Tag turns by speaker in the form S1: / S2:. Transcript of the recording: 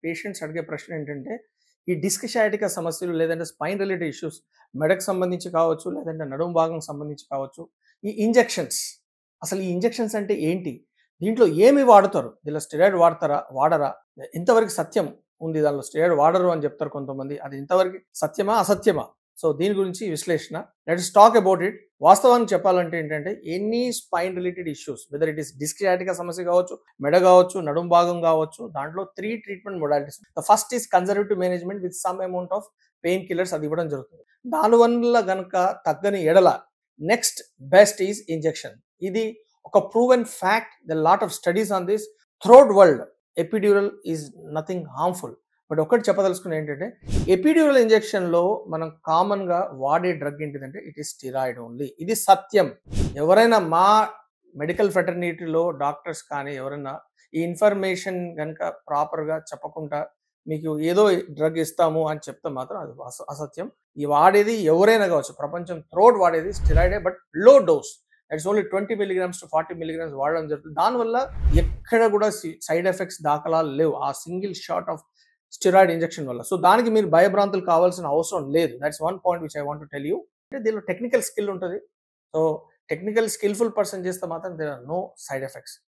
S1: Patients అడిగే ప్రశ్న ఏంటంటే, ఈ డిస్క్ షయాటికా సమస్యలు లేదంటే స్పైన్ రిలేటెడ్ ఇష్యూస్ మెడకు సంబంధించి కావచ్చు, లేదంటే నడుము భాగం సంబంధించి కావచ్చు. ఈ ఇంజెక్షన్స్ అసలు ఈ ఇంజెక్షన్స్ అంటే ఏంటి? దీంట్లో ఏమి వాడుతారు? దీనిలో స్టెరాయిడ్ వాడతారా? వాడరా? ఎంతవరకు సత్యం ఉంది దానిలో స్టెరాయిడ్ వాడరు అని చెప్తారు కొంతమంది. అది ఎంతవరకు సత్యమా? అసత్యమా? సో దీని గురించి విశ్లేషణ. Let's talk about it. వాస్తవానికి చెప్పాలంటే ఏంటంటే any spine related issues whether it is disc sciatica సమస్య కావచ్చు, మెడ కావచ్చు, నడుము భాగం కావచ్చు, దాంట్లో 3 treatment modalities. The first is conservative management with some amount of pain killers అది ఇవ్వడం జరుగుతుంది. దానివల్ల గనక తగ్గని ఎడల నెక్స్ట్ బెస్ట్ ఈజ్ ఇంజెక్షన్. ఇది ఒక proven fact. The lot of studies on this throughout world. Epidural is nothing harmful. But ఒకటి చెప్పదలుచుకుని ఏంటంటే ఎపిడ్యూరల్ ఇంజెక్షన్లో మనం కామన్గా వాడే డ్రగ్ ఏంటిదంటే ఇట్ ఈస్ స్టెరాయిడ్ ఓన్లీ. ఇది సత్యం. ఎవరైనా మా మెడికల్ ఫ్రెటర్నిటీలో డాక్టర్స్ కానీ ఎవరైనా ఈ ఇన్ఫర్మేషన్ కనుక ప్రాపర్గా చెప్పకుండా మీకు ఏదో డ్రగ్ ఇస్తాము అని చెప్తే మాత్రం అది అసత్యం. ఈ వాడేది ఎవరైనా కావచ్చు, ప్రపంచం త్రోట్ వాడేది స్టెరాయిడే, but low dose. It's only 20 mg to 40 mg వాడడం జరుగుతుంది. దానివల్ల ఎక్కడ కూడా సైడ్ ఎఫెక్ట్స్ దాఖలాలు లేవు ఆ single shot of steroid injection వల్ల. సో దానికి మీరు భయభ్రాంతులు కావాల్సిన అవసరం లేదు. That's one point which I want to tell you. అంటే దీనిలో టెక్నికల్ స్కిల్ ఉంటుంది. సో టెక్నికల్ స్కిల్ఫుల్ పర్సన్ చేస్తే మాత్రం there are no side effects.